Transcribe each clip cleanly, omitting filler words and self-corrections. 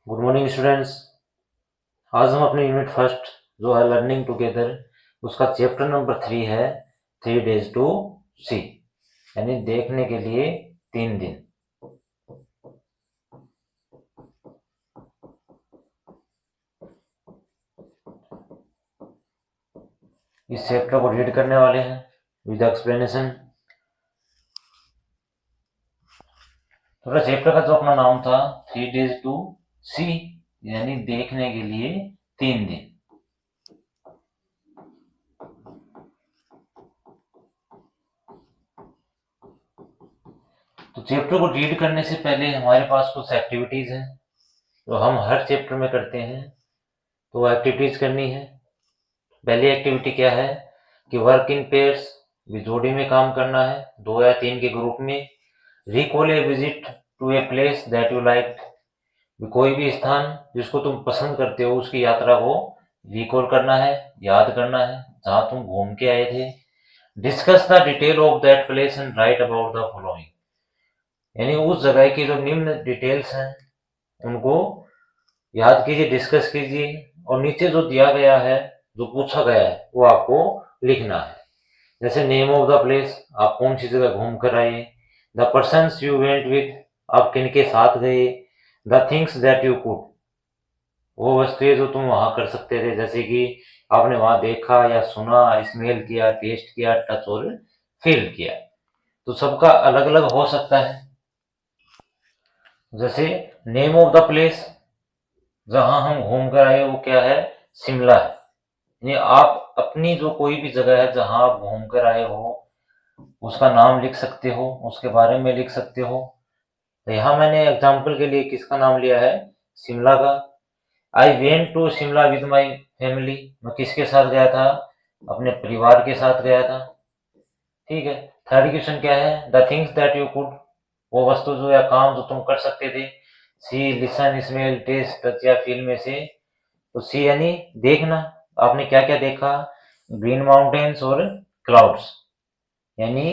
Good morning students. आज हम अपने यूनिट फर्स्ट जो है लर्निंग टुगेदर उसका चैप्टर नंबर 3 है 3 days टू सी, यानी देखने के लिए 3 दिन। इस चैप्टर को रीड करने वाले हैं विद एक्सप्लेनेशन। तो चैप्टर का जो अपना नाम था 3 days टू सी, यानी देखने के लिए 3 दिन। तो चैप्टर को रीड करने से पहले हमारे पास कुछ एक्टिविटीज हैं जो हम हर चैप्टर में करते हैं, तो वो एक्टिविटीज करनी है। पहली एक्टिविटी क्या है कि वर्क इन पेयर्स, जोड़ी में काम करना है, 2 या 3 के ग्रुप में। Recall a visit to a place that you like, कोई भी स्थान जिसको तुम पसंद करते हो उसकी यात्रा को रिकॉल करना है, याद करना है, जहां तुम घूम के आए थे। Discuss the detail of that place and right about the following, यानी उस जगह की जो निम्न डिटेल्स हैं उनको याद कीजिए, डिस्कस कीजिए, और नीचे जो दिया गया है, जो पूछा गया है, वो आपको लिखना है। जैसे नेम ऑफ द प्लेस, आप कौन सी जगह घूम कर आए। The persons you went with, आप किन के साथ गए। The things that you could, वो वस्तुएं जो तुम वहां कर सकते थे, जैसे कि आपने वहां देखा या सुना, स्मेल किया, टेस्ट किया, टच और फील किया। तो सबका अलग अलग हो सकता है। जैसे नेम ऑफ द प्लेस, जहां हम घूम कर आए वो क्या है, शिमला है। यानी आप अपनी जो कोई भी जगह है जहां आप घूम कर आए हो उसका नाम लिख सकते हो, उसके बारे में लिख सकते हो। तो यहाँ मैंने एग्जाम्पल के लिए किसका नाम लिया है, शिमला का। I went to Shimla with my family, मैं किसके साथ गया था, अपने परिवार के साथ गया था। ठीक है। थर्ड क्वेश्चन क्या है, the things that you could, वो वस्तु जो या काम जो तुम कर सकते थे। सी, लिसन, स्मेल, टेस्ट, टच या फील में से। तो सी यानी देखना, आपने क्या क्या देखा, ग्रीन माउंटेन्स और क्लाउड्स, यानी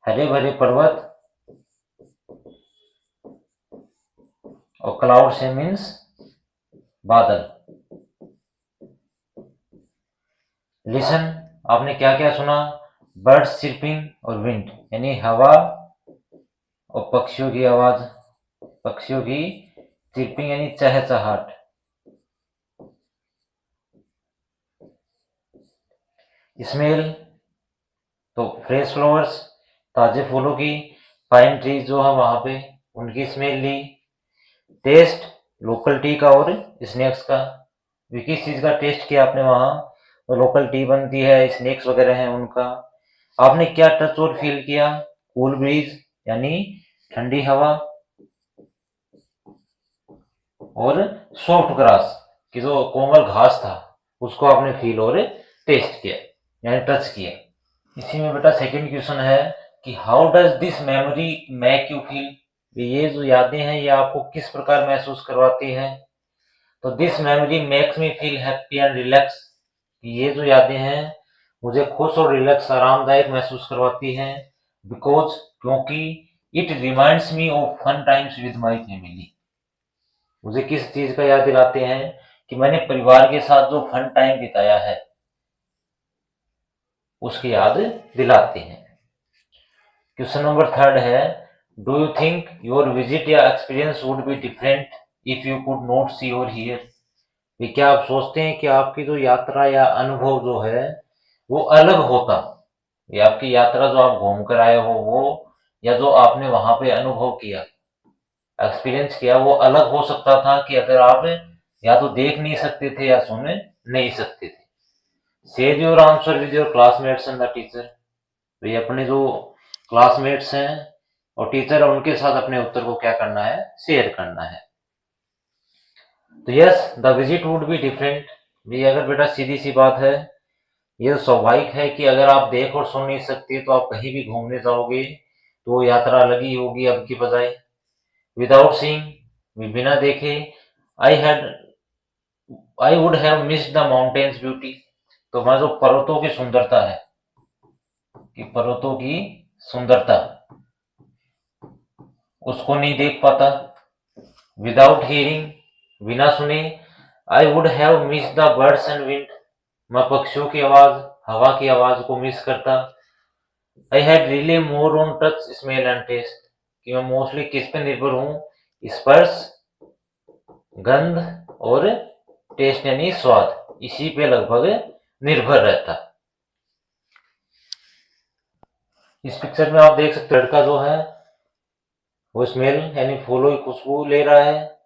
हरे भरे पर्वत, और क्लाउड से मीन्स बादल। लिसन, आपने क्या क्या सुना, बर्ड्स चिर्पिंग और विंड, यानी हवा और पक्षियों की आवाज, पक्षियों की चिर्पिंग यानी चहचहाट। स्मेल, तो फ्रेश फ्लावर्स, ताजे फूलों की, पाइन ट्रीज जो है वहां पे उनकी स्मेल ली। टेस्ट, लोकल टी का और स्नैक्स का, किस चीज का टेस्ट किया आपने वहां, तो लोकल टी बनती है, स्नैक्स वगैरह हैं उनका। आपने क्या टच और फील किया, कूल ब्रीज यानी ठंडी हवा, और सॉफ्ट ग्रास की जो कोमल घास था उसको आपने फील और टेस्ट किया, यानी टच किया। इसी में बेटा सेकंड क्वेश्चन है कि how does this memory make you feel, ये जो यादें हैं ये आपको किस प्रकार महसूस करवाती हैं। तो this memory makes me feel happy and relax, ये जो यादें हैं मुझे खुश और रिलैक्स, आरामदायक महसूस करवाती हैं। बिकॉज, क्योंकि it reminds me of fun times with my family, मुझे किस चीज का याद दिलाते हैं कि मैंने परिवार के साथ जो फन टाइम बिताया है उसकी याद दिलाते हैं। क्वेश्चन नंबर थर्ड है, do you think your visit या experience would be different if you could not see or hear, ये क्या आप सोचते हैं कि आपकी जो यात्रा या अनुभव जो है वो अलग होता, ये आपकी यात्रा जो आप घूम कर आए हो वो, या जो आपने वहां पे अनुभव किया, एक्सपीरियंस किया, वो अलग हो सकता था कि अगर आप या तो देख नहीं सकते थे या सुन नहीं सकते थे। Share your answer with your classmates and the teacher, वे अपने जो क्लासमेट्स हैं और टीचर है उनके साथ अपने उत्तर को क्या करना है, शेयर करना है। तो yes, the visit would be different, ये अगर बेटा सीधी सी बात है, ये स्वाभाविक है कि अगर आप देख और सुन नहीं सकते तो आप कहीं भी घूमने जाओगे तो यात्रा अलग ही होगी अब की बजाय। विदाउट सीइंग, बिना देखे, I had I would have missed the mountains beauty, तो मैं जो पर्वतों की सुंदरता है, कि पर्वतों की सुंदरता उसको नहीं देख पाता। विदाउट हियरिंग, बिना सुने। I would have miss the birds and wind, मैं पक्षियों की आवाज, हवा की आवाज को मिस करता। I had really more on touch, smell and taste, कि मैं मोस्टली किस पे निर्भर हूँ, स्पर्श, गंध और टेस्ट यानी स्वाद, इसी पे लगभग निर्भर रहता। इस पिक्चर में आप देख सकते हैं लड़का जो है वो स्मेल यानी फूलों की खुशबू ले रहा है,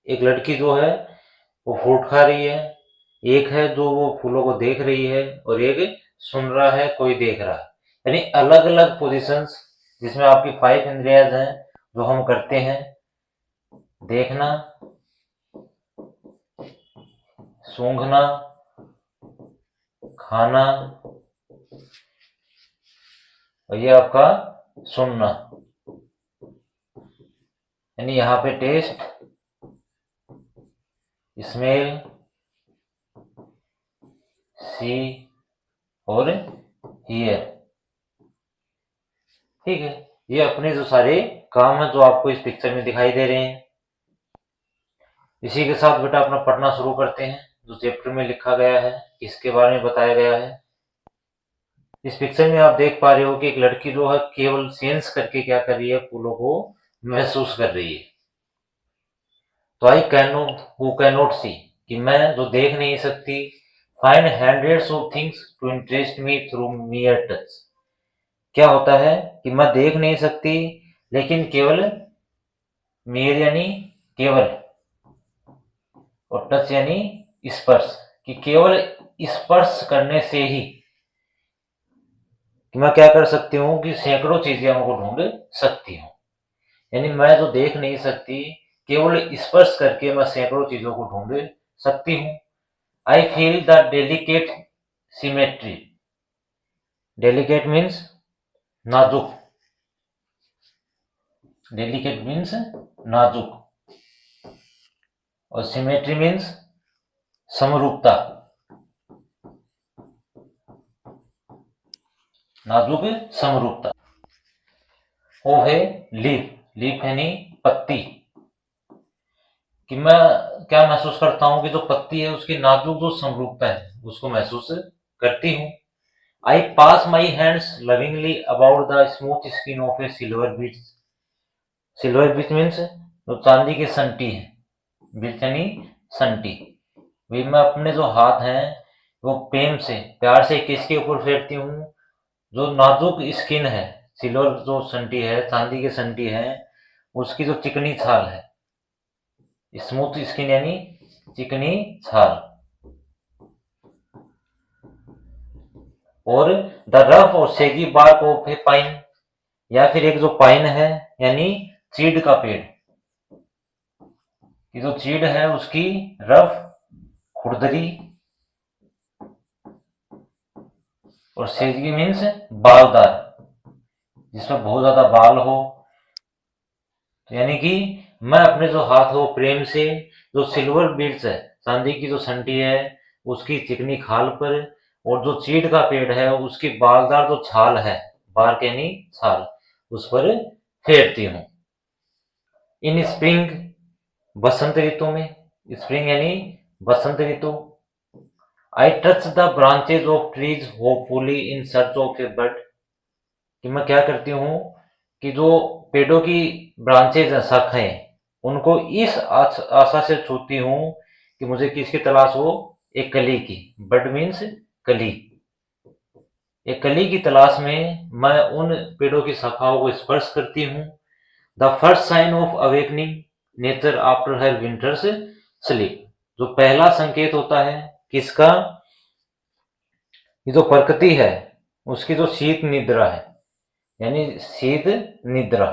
एक लड़की जो है वो फ्रूट खा रही है, एक है जो वो फूलों को देख रही है और एक सुन रहा है, कोई देख रहा है। यानी अलग अलग पोजीशंस जिसमें आपकी 5 इंद्रियाज हैं जो हम करते हैं, देखना, सूंघना, खाना और ये आपका सुनना। यानी यहाँ पे test, smell, C or here. ठीक है, ये अपने जो सारे काम है जो आपको इस पिक्चर में दिखाई दे रहे हैं। इसी के साथ बेटा अपना पढ़ना शुरू करते हैं। जो चैप्टर में लिखा गया है इसके बारे में बताया गया है। इस पिक्चर में आप देख पा रहे हो कि एक लड़की जो है केवल सेंस करके क्या कर रही है, फूलों को महसूस कर रही है। तो I can not, who can not see, कि मैं जो देख नहीं सकती, find hundreds of things to interest me through mere touch. क्या होता है कि मैं देख नहीं सकती लेकिन केवल, मियर यानी केवल और टच यानी स्पर्श, कि केवल स्पर्श करने से ही कि मैं क्या कर सकती हूँ कि सैकड़ों चीजें उनको ढूंढ सकती हूँ। यानी मैं जो देख नहीं सकती, केवल स्पर्श करके मैं सैकड़ों चीजों को ढूंढ सकती हूँ। I feel the delicate symmetry, delicate means नाजुक, डेलिकेट मीन्स नाजुक और सिमेट्री मीन्स समरूपता, नाजुक समरूपता। ओ है लीफ, लीफ यानी पत्ती, कि मैं क्या महसूस करता हूं कि जो पत्ती है उसकी नाजुक जो समरूपता है उसको महसूस करती हूँ। I pass my hands lovingly about the smooth skin of a silver beech, silver beech means जो चांदी की संटी है, बीच यानी संटी। वे मैं अपने जो हाथ हैं वो प्रेम से, प्यार से किसके ऊपर फेरती हूँ, जो नाजुक स्किन है, सिल्वर जो संटी है, चांदी की संटी है, उसकी जो चिकनी छाल है, स्मूथ स्किन यानी चिकनी छाल, और द रफ और सेगी बार्क ऑफ ए पाइन, या फिर एक जो पाइन है यानी चीड़ का पेड़, कि जो चीड़ है उसकी रफ, खुरदरी, और सेगी मीन्स बालदार, जिसमें बहुत ज्यादा बाल हो। तो यानी कि मैं अपने जो हाथ हो प्रेम से जो सिल्वर बीड्स है, चांदी की जो संटी है उसकी चिकनी खाल पर, और जो चीड़ का पेड़ है उसकी बालदार जो छाल है, बार्क यानी छाल, उस पर फेरती हूँ। इन स्प्रिंग, बसंत ऋतु में, स्प्रिंग यानी बसंत ऋतु। I touch the branches of trees hopefully in search of a bird, कि मैं क्या करती हूँ कि जो पेड़ों की ब्रांचेज हैं, शाखाएं, उनको इस आशा से छूती हूँ कि मुझे किसकी तलाश हो, एक कली की, बर्ड मीन्स कली, एक कली की तलाश में मैं उन पेड़ों की शाखाओं को स्पर्श करती हूँ। The first sign of awakening nature after her winter's sleep, जो पहला संकेत होता है किसका, ये जो प्रकृति है उसकी जो शीत निद्रा है, यानी शीत निद्रा,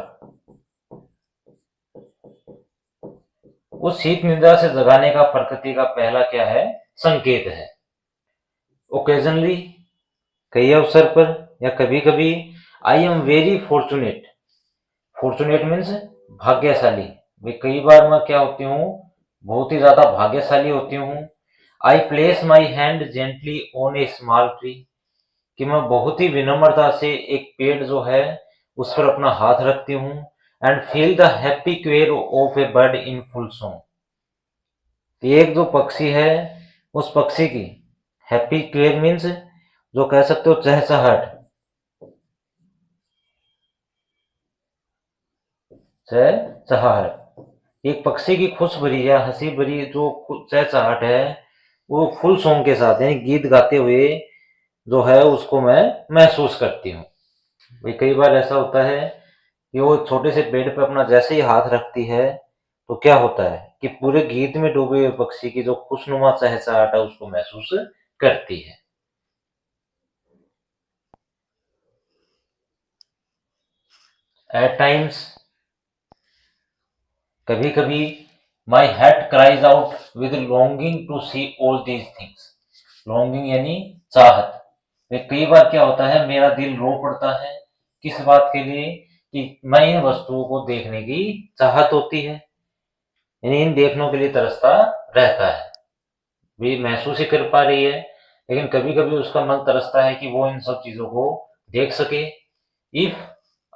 उस शीत निद्रा से जगाने का प्रकृति का पहला क्या है, संकेत है। ओकेजनली, कई अवसर पर या कभी कभी, I am very fortunate, fortunate means भाग्यशाली, वे कई बार मैं क्या होती हूँ, बहुत ही ज्यादा भाग्यशाली होती हूँ। I place my hand gently on A small tree, कि मैं बहुत ही विनम्रता से एक पेड़ जो है उस पर अपना हाथ रखती हूँ। And feel the happy क्वेर of a bird in full song, तो एक जो पक्षी है उस पक्षी की हैप्पी क्वेक मीन्स जो कह सकते हो चहचहाट, चहचहाट। एक पक्षी की खुश भरी या हंसी भरी जो चहचहाट है वो फुल सॉन्ग के साथ यानी गीत गाते हुए जो है उसको मैं महसूस करती हूँ। भाई कई बार ऐसा होता है कि वो छोटे से पेड़ पे अपना जैसे ही हाथ रखती है तो क्या होता है कि पूरे गीत में डूबे हुए पक्षी की जो खुशनुमा चहचहाट है उसको महसूस करती है। एट टाइम्स, कभी कभी, my heart cries out with longing to see all these things. Longing यानी चाहत। कई बार क्या होता है मेरा दिल रो पड़ता है किस बात के लिए कि मैं इन वस्तुओं को देखने की चाहत होती है, यानी इन देखने के लिए तरसता रहता है। भी महसूस ही कर पा रही है लेकिन कभी कभी उसका मन तरसता है कि वो इन सब चीजों को देख सके। If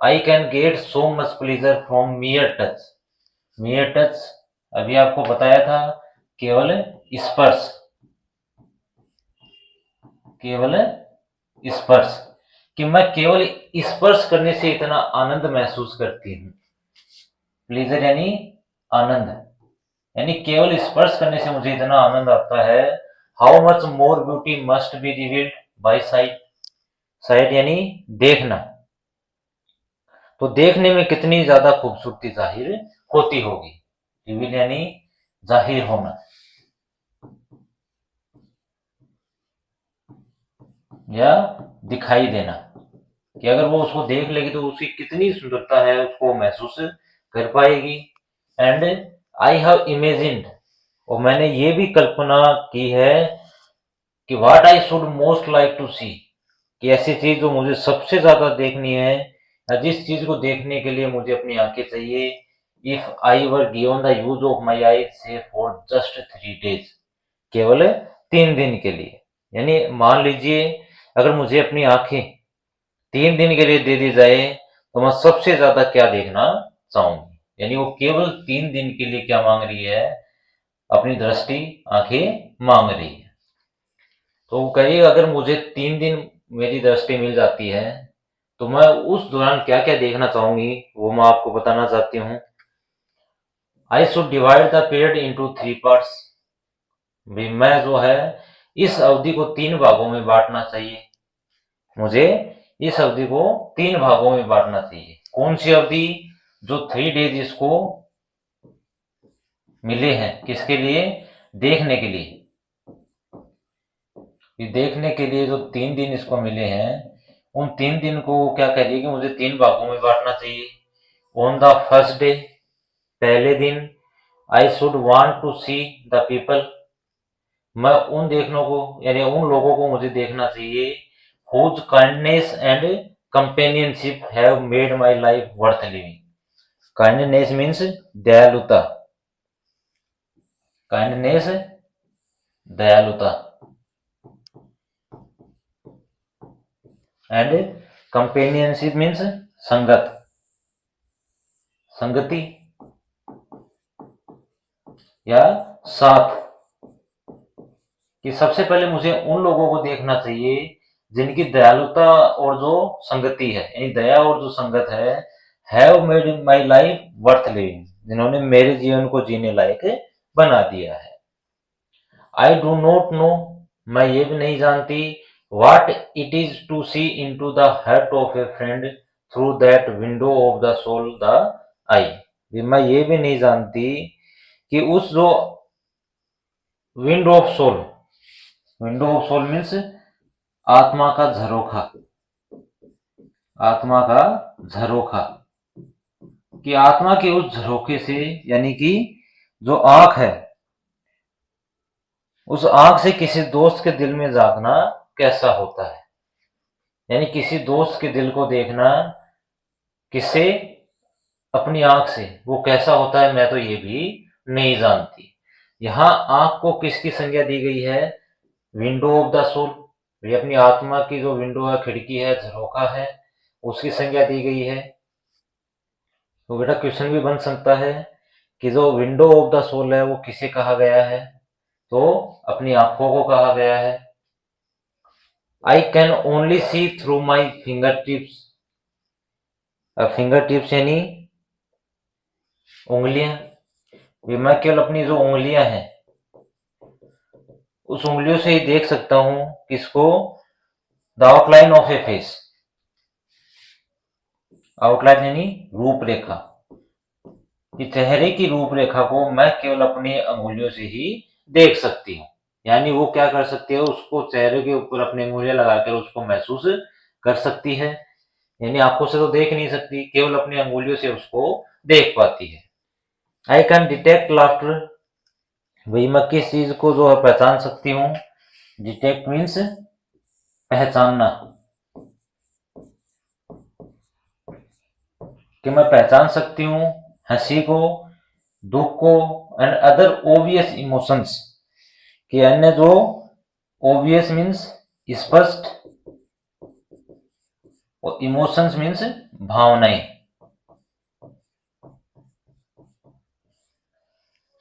I can get so much pleaser from मियर touch. मियर touch अभी आपको बताया था केवल स्पर्श, केवल स्पर्श, कि मैं केवल स्पर्श करने से इतना आनंद महसूस करती हूँ। प्लीजर यानी आनंद, यानी केवल स्पर्श करने से मुझे इतना आनंद आता है। How much more beauty must be revealed bye site. Site यानी देखना, तो देखने में कितनी ज्यादा खूबसूरती जाहिर होती होगी। रिवील यानी जाहिर होना या दिखाई देना, कि अगर वो उसको देख लेगी तो उसकी कितनी सुंदरता है उसको महसूस कर पाएगी। एंड आई हैव इमेजिन्ड, और मैंने ये भी कल्पना की है कि what I should most like to see, कि ऐसी चीज जो मुझे सबसे ज्यादा देखनी है या जिस चीज को देखने के लिए मुझे अपनी आंखें चाहिए। If I were given the use of my eyes for just 3 days, केवल 3 दिन के लिए, यानी मान लीजिए अगर मुझे अपनी आंखें 3 दिन के लिए दे दी जाए तो मैं सबसे ज्यादा क्या देखना चाहूंगी, यानी वो केवल 3 दिन के लिए क्या मांग रही है, अपनी दृष्टि आंखें मांग रही है। तो वो कहिए अगर मुझे 3 दिन मेरी दृष्टि मिल जाती है तो मैं उस दौरान क्या क्या देखना चाहूंगी वो मैं आपको बताना चाहती हूँ। I should divide the period into 3 parts. भी मैं जो है इस अवधि को 3 भागों में बांटना चाहिए, मुझे इस अवधि को 3 भागों में बांटना चाहिए। कौन सी अवधि, जो 3 days इसको मिले हैं किसके लिए, देखने के लिए। देखने के लिए जो 3 दिन इसको मिले हैं उन 3 दिन को क्या करिए कि मुझे 3 भागों में बांटना चाहिए। ऑन द फर्स्ट डे, पहले दिन, I should want to see the people, मैं उन देखने को यानी उन लोगों को मुझे देखना चाहिए whose kindness and companionship have made my life worth living. Kindness means दयालुता, काइंडनेस दयालुता, एंड कंपेनियनशिप मीन्स संगत, संगति या साथ। कि सबसे पहले मुझे उन लोगों को देखना चाहिए जिनकी दयालुता और जो संगति है यानी दया और जो संगत है, have made my life worth living, जिन्होंने मेरे जीवन को जीने लायक बना दिया है। आई डू नॉट नो, मैं ये भी नहीं जानती, what it is to see into the heart of a friend through that window of the soul the eye. मैं ये भी नहीं जानती कि उस जो window of soul, window of soul means आत्मा का झरोखा, आत्मा का झरोखा, कि आत्मा के उस झरोखे से यानी कि जो आंख है उस आंख से किसी दोस्त के दिल में झांकना कैसा होता है, यानी किसी दोस्त के दिल को देखना किससे, अपनी आंख से, वो कैसा होता है मैं तो ये भी नहीं जानती। यहाँ आंख को किसकी संज्ञा दी गई है, विंडो ऑफ द सोल, ये अपनी आत्मा की जो विंडो है, खिड़की है, झरोखा है, उसकी संज्ञा दी गई है। तो बेटा क्वेश्चन भी बन सकता है कि जो विंडो ऑफ द सोल है वो किसे कहा गया है, तो अपनी आंखों को कहा गया है। I can only see through my fingertips. Fingertips यानी उंगलियां। मैं केवल अपनी जो उंगलियां हैं उस उंगलियों से ही देख सकता हूं किसको, the outline of A face. Outline यानी रूपरेखा, कि चेहरे की रूपरेखा को मैं केवल अपनी अंगुलियों से ही देख सकती हूँ। यानी वो क्या कर सकती है, उसको चेहरे के ऊपर अपनी अंगुलियां लगाकर उसको महसूस कर सकती है। यानी आंखों से तो देख नहीं सकती, केवल अपनी अंगुलियों से उसको देख पाती है। I can detect laughter. वही मैं किस चीज को जो है पहचान सकती हूँ। डिटेक्ट मीन्स पहचानना, कि मैं पहचान सकती हूँ हंसी को, दुख को, एंड अदर ओबियस इमोशंस, कि अन्य जो ओबियस मीन्स स्पष्ट और इमोशंस मीन्स भावनाएं,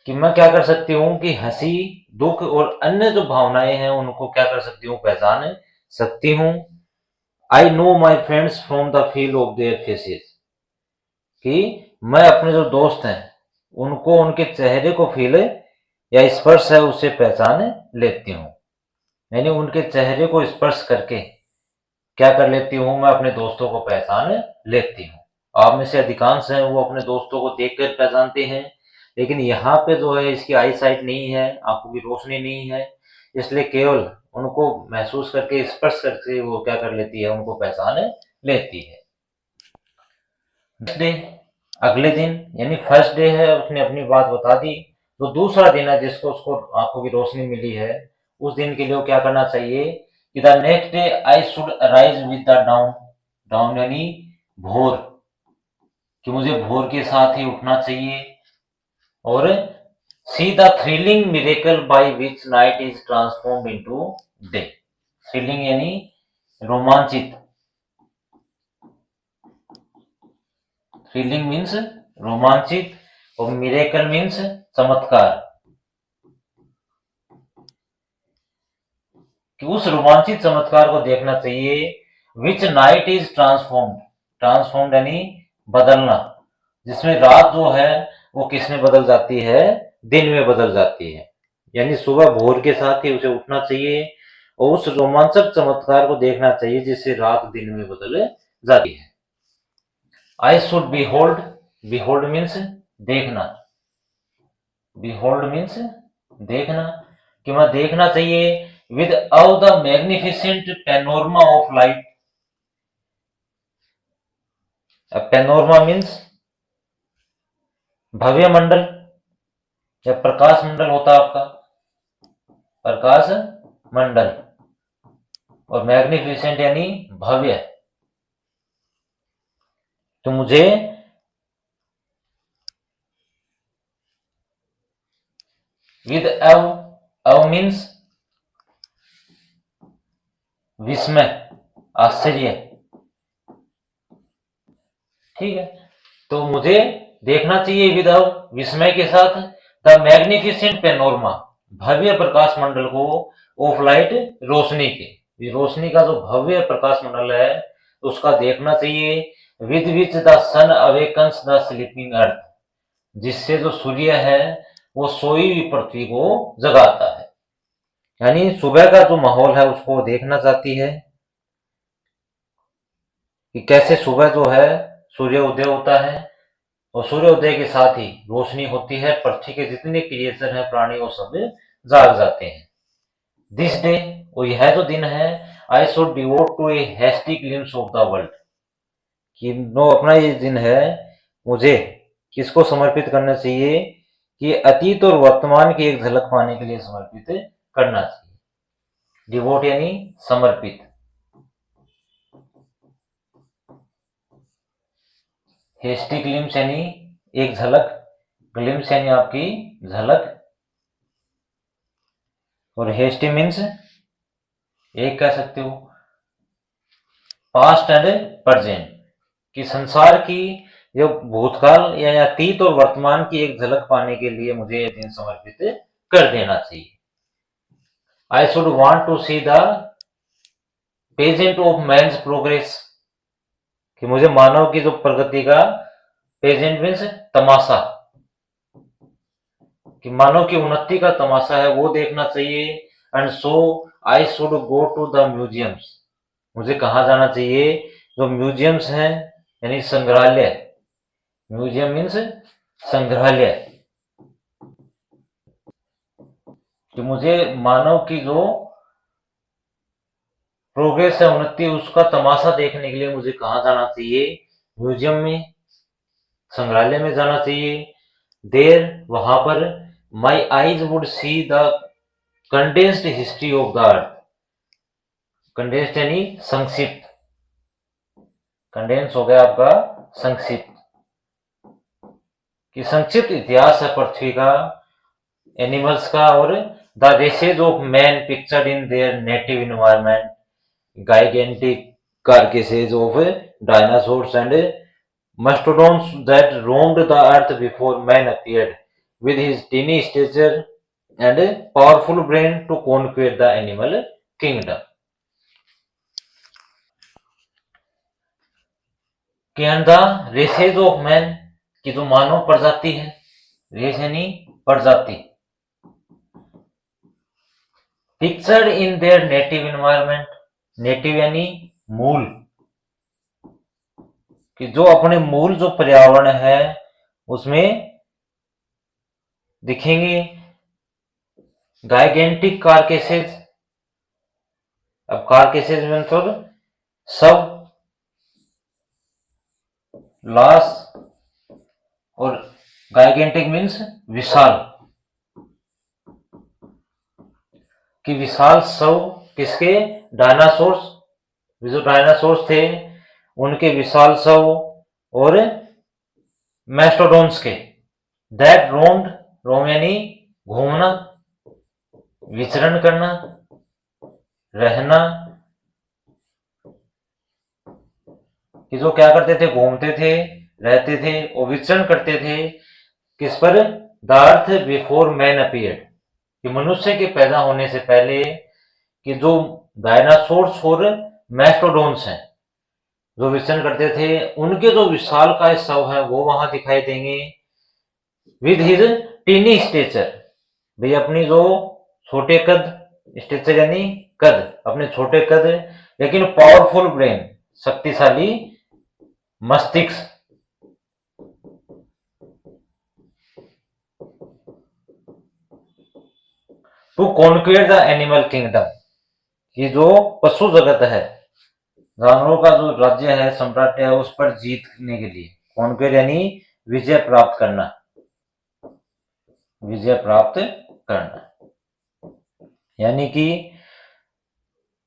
कि मैं क्या कर सकती हूँ कि हंसी, दुख और अन्य जो भावनाएं हैं उनको क्या कर सकती हूँ, पहचान सकती हूँ। I know my friends from the feel of their faces, कि मैं अपने जो दोस्त हैं उनको उनके चेहरे को फील या स्पर्श है उससे पहचान लेती हूँ। यानी उनके चेहरे को स्पर्श करके क्या कर लेती हूँ, मैं अपने दोस्तों को पहचान लेती हूँ। आप में से अधिकांश हैं वो अपने दोस्तों को देखकर पहचानते हैं, लेकिन यहाँ पे जो है इसकी आई साइट नहीं है, आंखों की रोशनी नहीं है, इसलिए केवल उनको महसूस करके, स्पर्श करके वो क्या कर लेती है, उनको पहचान लेती है। डे, अगले दिन यानी फर्स्ट डे है, उसने अपनी बात बता दी। तो दूसरा दिन है जिसको उसको आंखों की रोशनी मिली है, उस दिन के लिए क्या करना चाहिए कि the next day I should arise with the down. Down यानी भोर, कि मुझे भोर के साथ ही उठना चाहिए। और see the thrilling miracle by which night is transformed into day. Thrilling यानी रोमांचित, थ्रिलिंग मीन्स रोमांचित, और मिरेकल मीन्स चमत्कार, कि उस रोमांचित चमत्कार को देखना चाहिए। विच नाइट इज ट्रांसफॉर्म्ड, ट्रांसफॉर्म्ड यानी बदलना, जिसमें रात जो है वो किस में बदल जाती है, दिन में बदल जाती है। यानी सुबह भोर के साथ ही उसे उठना चाहिए और उस रोमांचक चमत्कार को देखना चाहिए जिससे रात दिन में बदल जाती है। I should behold, behold means देखना, बिहोल्ड मीन्स देखना, कि मैं देखना चाहिए with awe the magnificent panorama of light. Panorama means भव्य मंडल या प्रकाश मंडल होता है आपका, प्रकाश मंडल, और मैग्निफिसेंट यानी भव्य। तो मुझे विद अव मीन्स विस्मय, आश्चर्य, ठीक है। तो मुझे देखना चाहिए विद विस्मय के साथ द मैग्निफिसेंट पेनोरमा, भव्य प्रकाश मंडल को, ऑफ लाइट रोशनी के, रोशनी का जो भव्य प्रकाश मंडल है उसका देखना चाहिए। With which the sun awakens the sleeping earth, जिससे जो सूर्य है वो सोई हुई पृथ्वी को जगाता है। यानी सुबह का जो माहौल है उसको देखना चाहती है कि कैसे सुबह जो है सूर्य उदय होता है, और सूर्योदय के साथ ही रोशनी होती है, पृथ्वी के जितने क्रिएचर हैं, प्राणी, वो सब जाग जाते हैं। दिस डे, वो यह जो दिन है, I should devote to a hasty glimpse of the world, कि नो अपना ये दिन है मुझे किसको समर्पित करना चाहिए, कि अतीत और वर्तमान की एक झलक पाने के लिए समर्पित करना चाहिए। डिवोट यानी समर्पित, हेस्टी ग्लिम्स यानी एक झलक, ग्लिम्स यानी आपकी झलक, और हेस्टी मीन्स एक कह सकते हो पास्ट एंड प्रेजेंट, कि संसार की जो भूतकाल या अतीत और वर्तमान की एक झलक पाने के लिए मुझे यह दिन समर्पित कर देना चाहिए। I should want to see the pageant of man's progress, कि मुझे मानव की जो प्रगति का, पेजेंट मीन्स तमाशा, कि मानव की उन्नति का तमाशा है वो देखना चाहिए। And so I should go to the museums, मुझे कहाँ जाना चाहिए, जो म्यूजियम्स हैं यानी संग्रहालय, म्यूजियम मीन्स संग्रहालय, कि मुझे मानव की जो प्रोग्रेस है, उन्नति, उसका तमाशा देखने के लिए मुझे कहाँ जाना चाहिए, म्यूजियम में, संग्रहालय में जाना चाहिए। देर, वहां पर, my eyes would see the condensed history of the earth, condensed यानी संक्षिप्त, कंडेंस हो गया आपका संक्षिप्त, कि संक्षिप्त इतिहास है पृथ्वी का, एनिमल्स का, और the races of man pictured in their native environment, gigantic carcasses of dinosaurs and mastodons that roamed the earth before man appeared with his teeny stature and powerful brain to conquer the animal kingdom. And the races of man, की जो मानव प्रजाति है, race यानी प्रजाति, pictured in their native environment, native यानी मूल, कि जो अपने मूल जो पर्यावरण है उसमें दिखेंगे। गाइगेंटिक कारकेसेस, अब कारकेसेस मतलब सब, लाश, और गाइगेंटिक मीन्स विशाल, कि विशाल शव किसके, डायनासोर्स, जो डायनासोर्स थे उनके विशाल शव, और मैस्टोडोन्स के, दैट रोम्ड, रोम यानी घूमना, विचरण करना, रहना, कि जो क्या करते थे, घूमते थे, रहते थे और विचरण करते थे, किस पर, the earth before man appeared, कि मनुष्य के पैदा होने से पहले, कि जो डायनासोर्स और मैस्टोडोन्स हैं जो विचरण करते थे, उनके जो विशाल का शव है वो वहां दिखाई देंगे। विद हिज टीनी स्टेचर, भाई अपनी जो छोटे कद, स्टेचर यानी कद, अपने छोटे कद, लेकिन पावरफुल ब्रेन, शक्तिशाली मस्तिष्क, टू कॉन्क्वेर द एनिमल किंगडम, ये जो पशु जगत है, जानवरों का जो राज्य है, सम्राट है, उस पर जीतने के लिए, कॉन्क्वेर यानी विजय प्राप्त करना, विजय प्राप्त करना, यानी कि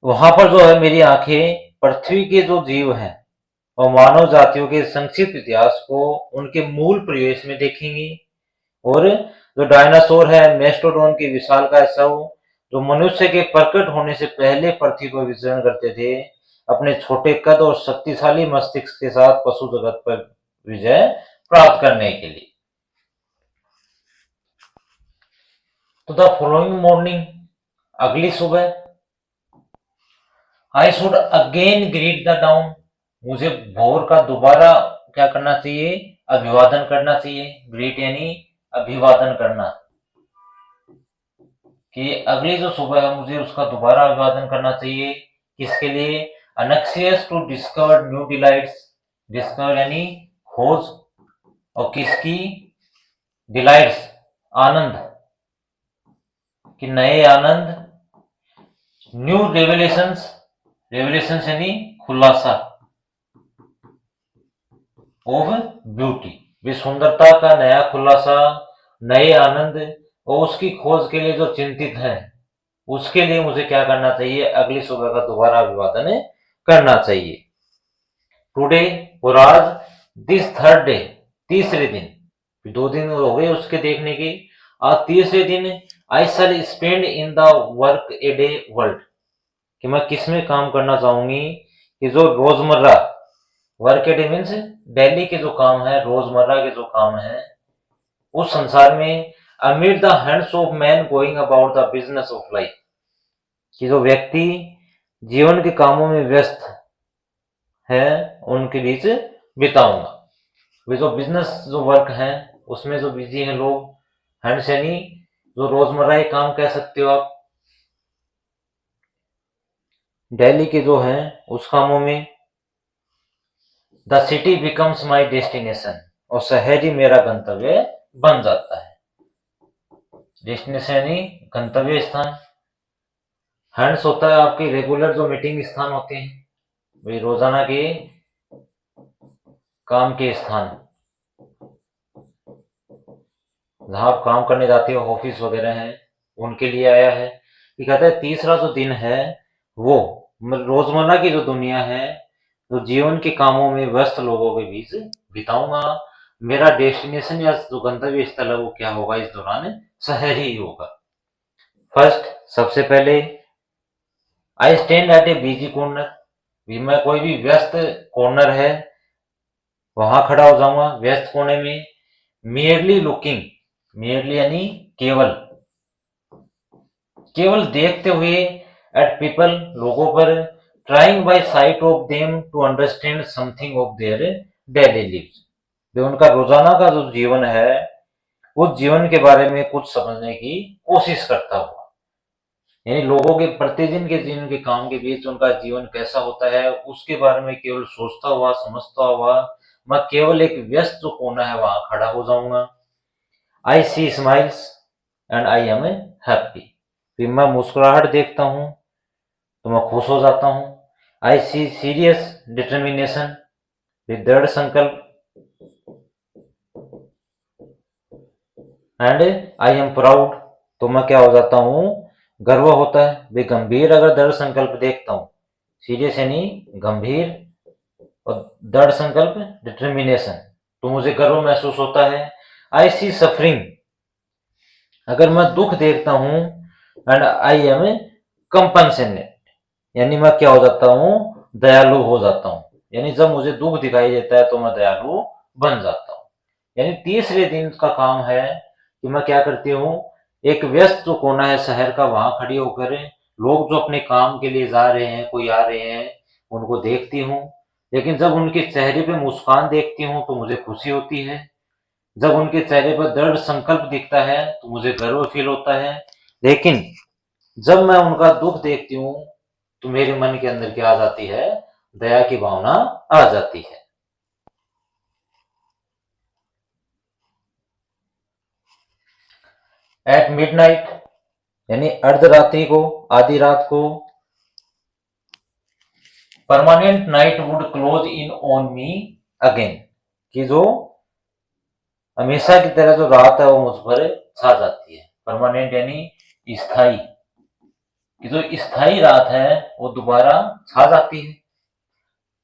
वहां पर जो है मेरी आंखें पृथ्वी के जो जीव हैं और मानव जातियों के संक्षिप्त इतिहास को उनके मूल परिवेश में देखेंगी, और जो डायनासोर है, मेस्टोडोन की विशालकाय शव, जो मनुष्य के प्रकट होने से पहले पृथ्वी पर विचरण करते थे, अपने छोटे कद और शक्तिशाली मस्तिष्क के साथ पशु जगत पर विजय प्राप्त करने के लिए। तो द फॉलोइंग मॉर्निंग, अगली सुबह, I should again greet the down, मुझे भोर का दोबारा क्या करना चाहिए, अभिवादन करना चाहिए। ग्रीट यानी अभिवादन करना, कि अगली जो सुबह है मुझे उसका दोबारा अभिवादन करना चाहिए। किसके लिए, anxious to discover new delights, discover यानी खोज, और किसकी, डिलाइट्स आनंद, कि नए आनंद, न्यू रेवलेशंस, रेवलेशंस यानी खुलासा, ऑफ ब्यूटी, भी सुंदरता का नया खुलासा, नए आनंद, और उसकी खोज के लिए जो चिंतित है उसके लिए मुझे क्या करना चाहिए, अगली सुबह का दोबारा अभिवादन करना चाहिए। टुडे, और आज, दिस थर्ड डे, तीसरे दिन, 2 दिन हो गए उसके देखने की, आज तीसरे दिन, I shall spend in the work a day world, कि मैं किस में काम करना चाहूंगी, कि जो रोजमर्रा, work a day means daily के जो काम है, रोजमर्रा के जो काम है उस संसार में, amid the hands of man going about the business of life, कि जो व्यक्ति जीवन के कामों में व्यस्त है उनके बीच बिताऊंगा। वे जो बिजनेस जो वर्क है उसमें जो बिजी हैं लोग, हंस यानी जो रोजमर्रा के काम कह सकते हो आप, दिल्ली के जो हैं उस कामों में। The city becomes my destination, और शहर ही मेरा गंतव्य बन जाता है। डेस्टिनेशन यानी गंतव्य स्थान। हंस होता है आपके रेगुलर जो मीटिंग स्थान होते हैं, वे रोजाना के काम के स्थान, जहां आप काम करने जाते हो, ऑफिस वगैरह है, उनके लिए आया है। ये कहता है तीसरा जो दिन है वो रोजमर्रा की जो दुनिया है, जो जीवन के कामों में व्यस्त लोगों के बीच बिताऊंगा। मेरा डेस्टिनेशन या जो गंतव्य स्थल है वो क्या होगा इस दौरान? शहर ही होगा। फर्स्ट, सबसे पहले, I stand at A busy corner, मैं कोई भी व्यस्त कॉर्नर है वहां खड़ा हो जाऊंगा, व्यस्त कोने में। मियरली लुकिंग, मियरली यानी केवल, केवल देखते हुए, एट पीपल, लोगों पर, trying by sight of them to understand something of their daily lives, जो उनका रोजाना का जो जीवन है उस जीवन के बारे में कुछ समझने की कोशिश करता हुआ। यानी लोगों के प्रतिदिन के जीवन के काम के बीच उनका जीवन कैसा होता है उसके बारे में केवल सोचता हुआ, समझता हुआ मैं केवल एक व्यस्त जो कोना है वहां खड़ा हो जाऊंगा। I see smiles and I am happy, फिर मैं मुस्कुराहट देखता हूं तो मैं खुश हो जाता हूं। आई सी सीरियस डिटर्मिनेशन, विद दृढ़ संकल्प, एंड आई एम प्राउड, तो मैं क्या हो जाता हूं? गर्व होता है। वे गंभीर अगर दृढ़ संकल्प देखता हूं, सीरियस यानी गंभीर, और दृढ़ संकल्प डिटर्मिनेशन, तो मुझे गर्व महसूस होता है। आई सी सफरिंग, अगर मैं दुख देखता हूं, एंड आई एम कंपनसेटेड, यानी मैं क्या हो जाता हूं? दयालु हो जाता हूं। यानी जब मुझे दुख दिखाई देता है तो मैं दयालु बन जाता हूं। यानी तीसरे दिन का काम है कि मैं क्या करती हूँ, एक व्यस्त जो कोना है शहर का वहां खड़ी होकर लोग जो अपने काम के लिए जा रहे हैं, कोई आ रहे हैं, उनको देखती हूँ। लेकिन जब उनके चेहरे पे मुस्कान देखती हूँ तो मुझे खुशी होती है। जब उनके चेहरे पर दृढ़ संकल्प दिखता है तो मुझे गर्व फील होता है। लेकिन जब मैं उनका दुख देखती हूँ तो मेरे मन के अंदर क्या आ जाती है? दया की भावना आ जाती है। एट मिडनाइट, यानी अर्धरात्रि को, आधी रात को, permanent night would close in on me again, कि जो हमेशा की तरह जो रात है वो मुझ पर छा जाती है। परमानेंट यानी स्थायी, कि जो स्थायी रात है वो दोबारा छा जाती है।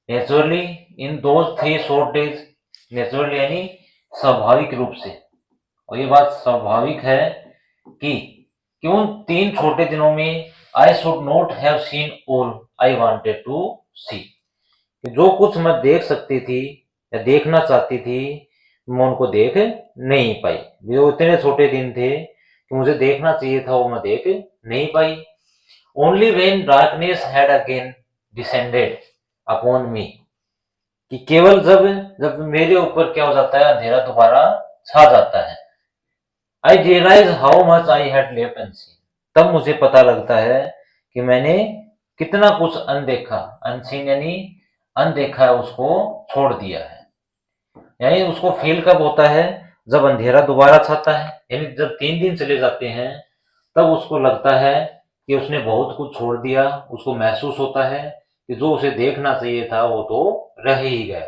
Naturally in those 3 short days, naturally यानी स्वाभाविक रूप से, और ये बात स्वाभाविक है कि उन 3 छोटे दिनों में I should not have seen all I wanted to see, जो कुछ मैं देख सकती थी या देखना चाहती थी मैं उनको देख नहीं पाई। जो इतने छोटे दिन थे कि मुझे देखना चाहिए था वो मैं देख नहीं पाई। Only when darkness had again descended upon me, कि केवल जब जब मेरे ऊपर क्या हो जाता है? अंधेरा दोबारा छा जाता है। I realise how much I had left unseen, तब मुझे पता लगता है कि मैंने कितना कुछ अनदेखा, अनसीन यानी अनदेखा है, उसको छोड़ दिया है। यानी उसको फील कब होता है? जब अंधेरा दोबारा छाता है, यानी जब 3 दिन चले जाते हैं तब उसको लगता है कि उसने बहुत कुछ छोड़ दिया। उसको महसूस होता है कि जो उसे देखना चाहिए था वो तो रह ही गया।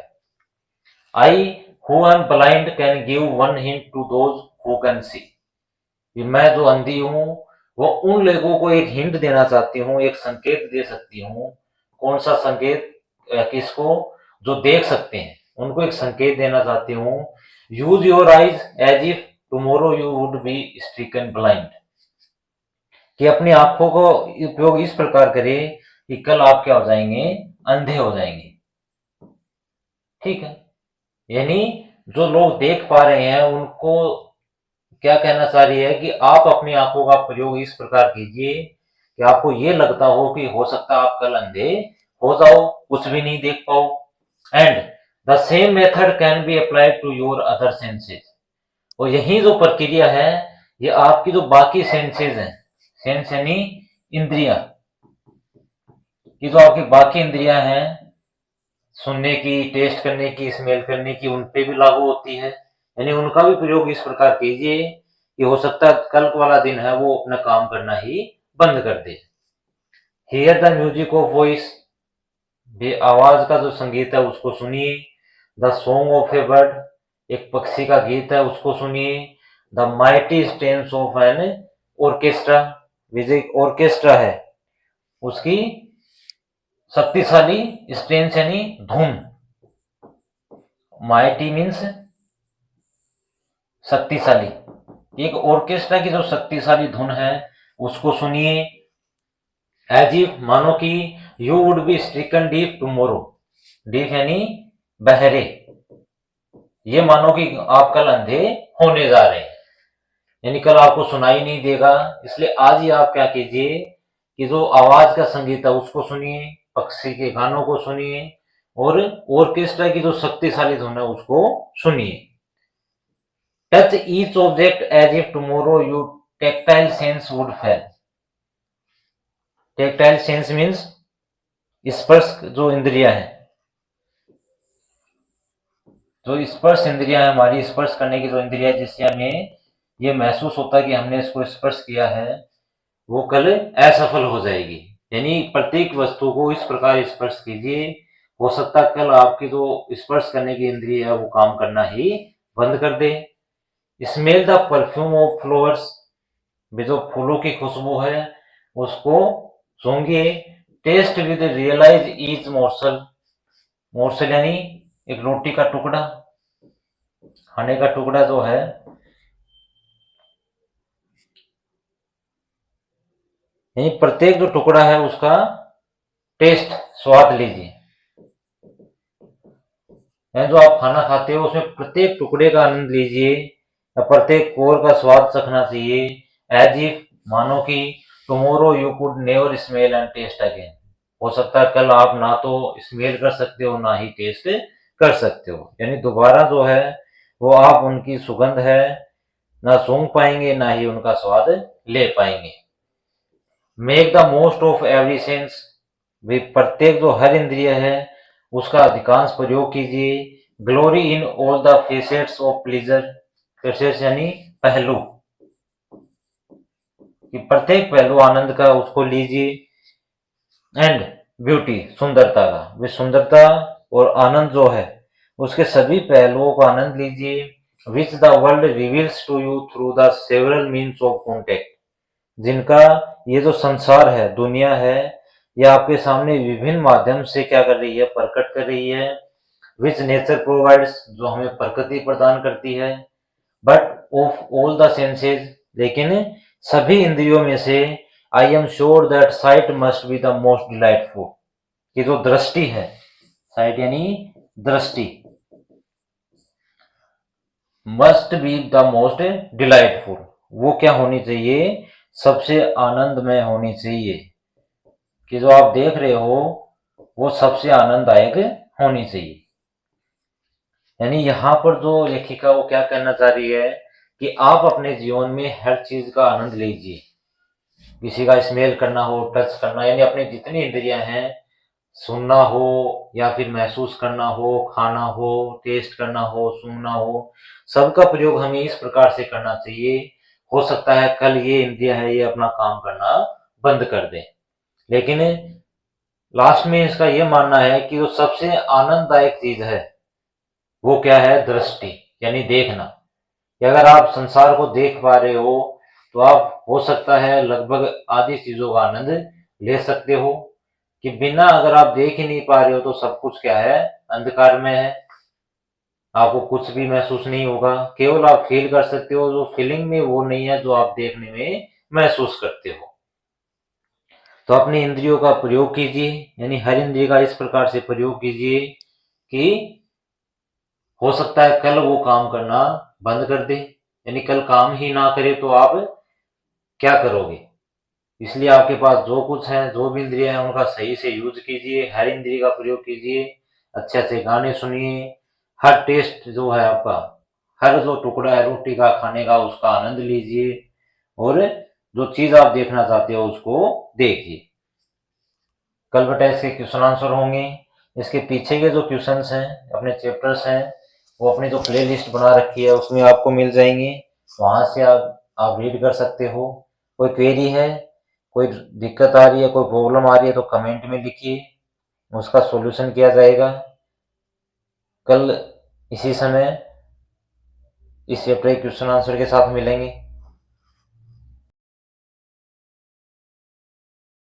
I who am blind can give one hint to those who can see, मैं जो अंधी हूं वो उन लोगों को एक हिंट देना चाहती हूँ, एक संकेत दे सकती हूँ। कौन सा संकेत? किसको? जो देख सकते हैं उनको एक संकेत देना चाहती हूँ। Use your eyes as if tomorrow you would be stricken blind, कि अपनी आंखों को उपयोग इस प्रकार करें कि कल आप क्या हो जाएंगे? अंधे हो जाएंगे। ठीक है, यानी जो लोग देख पा रहे हैं उनको क्या कहना चाह रही है कि आप अपनी आंखों का प्रयोग इस प्रकार कीजिए कि आपको ये लगता हो कि हो सकता है आप कल अंधे हो जाओ, कुछ भी नहीं देख पाओ। And the same method can be applied to your other senses. और यही जो प्रक्रिया है ये आपकी जो बाकी सेंसेस हैं, सेंस यानी इंद्रियां, कि जो आपकी बाकी इंद्रियां हैं, सुनने की, टेस्ट करने की, स्मेल करने की, उन पे भी लागू होती है। यानी उनका भी प्रयोग इस प्रकार कीजिए कि हो सकता है कल वाला दिन है वो अपना काम करना ही बंद कर दे। Hear the music of voice, आवाज का जो संगीत है उसको सुनिए। The song of a bird, एक पक्षी का गीत है उसको सुनिए। The mighty strains of an orchestra, music orchestra है उसकी शक्तिशाली स्ट्रेन्स यानी धुन, माइटी मीन्स शक्तिशाली, एक ऑर्केस्ट्रा की जो शक्तिशाली धुन है उसको सुनिए। एज इफ, मानो कि you would be stricken deep tomorrow, deep यानी बहरे, ये मानो कि आप कल अंधे होने जा रहे हैं, यानी कल आपको सुनाई नहीं देगा। इसलिए आज ही आप क्या कीजिए कि जो आवाज का संगीत है उसको सुनिए, पक्षी के गानों को सुनिए और ऑर्केस्ट्रा की जो शक्तिशाली धुन है उसको सुनिए। Touch each object as if tomorrow you tactile sense would fail. Tactile sense means स्पर्श जो इंद्रियां हैं, जो स्पर्श इंद्रियां हैं हमारी, स्पर्श करने की जो इंद्रिया जिससे हमें ये महसूस होता है कि हमने इसको स्पर्श किया है, वो कल असफल हो जाएगी। यानी प्रत्येक वस्तु को इस प्रकार स्पर्श कीजिए, हो सकता है कल आपकी जो स्पर्श करने की इंद्रिय है वो काम करना ही बंद कर दे। Smell the perfume of flowers, जो फूलों की खुशबू है उसको सूंघिए। Taste with relish each morsel, morsel यानी एक रोटी का टुकड़ा, खाने का टुकड़ा जो है, यानी प्रत्येक जो टुकड़ा है उसका टेस्ट, स्वाद लीजिए। जो आप खाना खाते हो उसमें प्रत्येक टुकड़े का आनंद लीजिए या प्रत्येक कोर का स्वाद चखना चाहिए। एज इफ, मानो कि tomorrow you could never smell and taste again, हो सकता है कल आप ना तो स्मेल कर सकते हो ना ही टेस्ट कर सकते हो, यानी दोबारा जो है वो आप उनकी सुगंध है ना सूंघ पाएंगे ना ही उनका स्वाद ले पाएंगे। Make the most of every sense, वे प्रत्येक जो हर इंद्रिय है उसका अधिकांश प्रयोग कीजिए। Glory in all the facets of pleasure, facets यानी पहलू, कि प्रत्येक पहलू आनंद का उसको लीजिए। एंड ब्यूटी, सुंदरता का, वे सुंदरता और आनंद जो है उसके सभी पहलुओं का आनंद लीजिए। Which the world reveals to you through the several means of contact, जिनका ये जो संसार है, दुनिया है, ये आपके सामने विभिन्न माध्यम से क्या कर रही है, प्रकट कर रही है। विच नेचर प्रोवाइड्स, जो हमें प्रकृति प्रदान करती है। But of all the senses, लेकिन सभी इंद्रियों में से I am sure that site must be the most delightful, कि जो दृष्टि है, साइट यानी दृष्टि, must be the most delightful, वो क्या होनी चाहिए, सबसे आनंदमय होनी चाहिए, कि जो आप देख रहे हो वो सबसे आनंददायक होनी चाहिए। यानी यहाँ पर जो लेखिका वो क्या कहना चाह रही है कि आप अपने जीवन में हर चीज का आनंद लीजिए, किसी का स्मेल करना हो, टच करना, यानी अपनी जितनी इंद्रियां हैं, सुनना हो या फिर महसूस करना हो, खाना हो, टेस्ट करना हो, सूंघना हो, सबका प्रयोग हमें इस प्रकार से करना चाहिए। हो सकता है कल ये इंद्रिया है ये अपना काम करना बंद कर दे, लेकिन लास्ट में इसका यह मानना है कि जो सबसे आनंददायक चीज है वो क्या है, दृष्टि यानी देखना, कि अगर आप संसार को देख पा रहे हो तो आप हो सकता है लगभग आधी चीजों का आनंद ले सकते हो, कि बिना अगर आप देख ही नहीं पा रहे हो तो सब कुछ क्या है, अंधकार में है, आपको कुछ भी महसूस नहीं होगा। केवल आप फील कर सकते हो, जो फीलिंग में वो नहीं है जो आप देखने में महसूस करते हो। तो अपनी इंद्रियों का प्रयोग कीजिए, यानी हर इंद्रिय का इस प्रकार से प्रयोग कीजिए कि हो सकता है कल वो काम करना बंद कर दे, यानी कल काम ही ना करे तो आप क्या करोगे, इसलिए आपके पास जो कुछ है, जो भी इंद्रियां हैं, उनका सही से यूज कीजिए, हर इंद्रिय का प्रयोग कीजिए, अच्छे से गाने सुनिए, हर टेस्ट जो है आपका, हर जो टुकड़ा है रोटी का खाने का उसका आनंद लीजिए, और जो चीज आप देखना चाहते हो उसको देखिए। कल बेटा इसके क्वेश्चन आंसर होंगे। इसके पीछे के जो क्वेश्चंस हैं, अपने चैप्टर्स हैं, वो अपनी जो प्ले लिस्ट बना रखी है उसमें आपको मिल जाएंगे, वहां से आप रीड कर सकते हो। कोई क्वेरी है, कोई दिक्कत आ रही है, कोई प्रॉब्लम आ रही है तो कमेंट में लिखिए, उसका सॉल्यूशन किया जाएगा। कल इसी समय इस चैप्टर के क्वेश्चन आंसर के साथ मिलेंगे।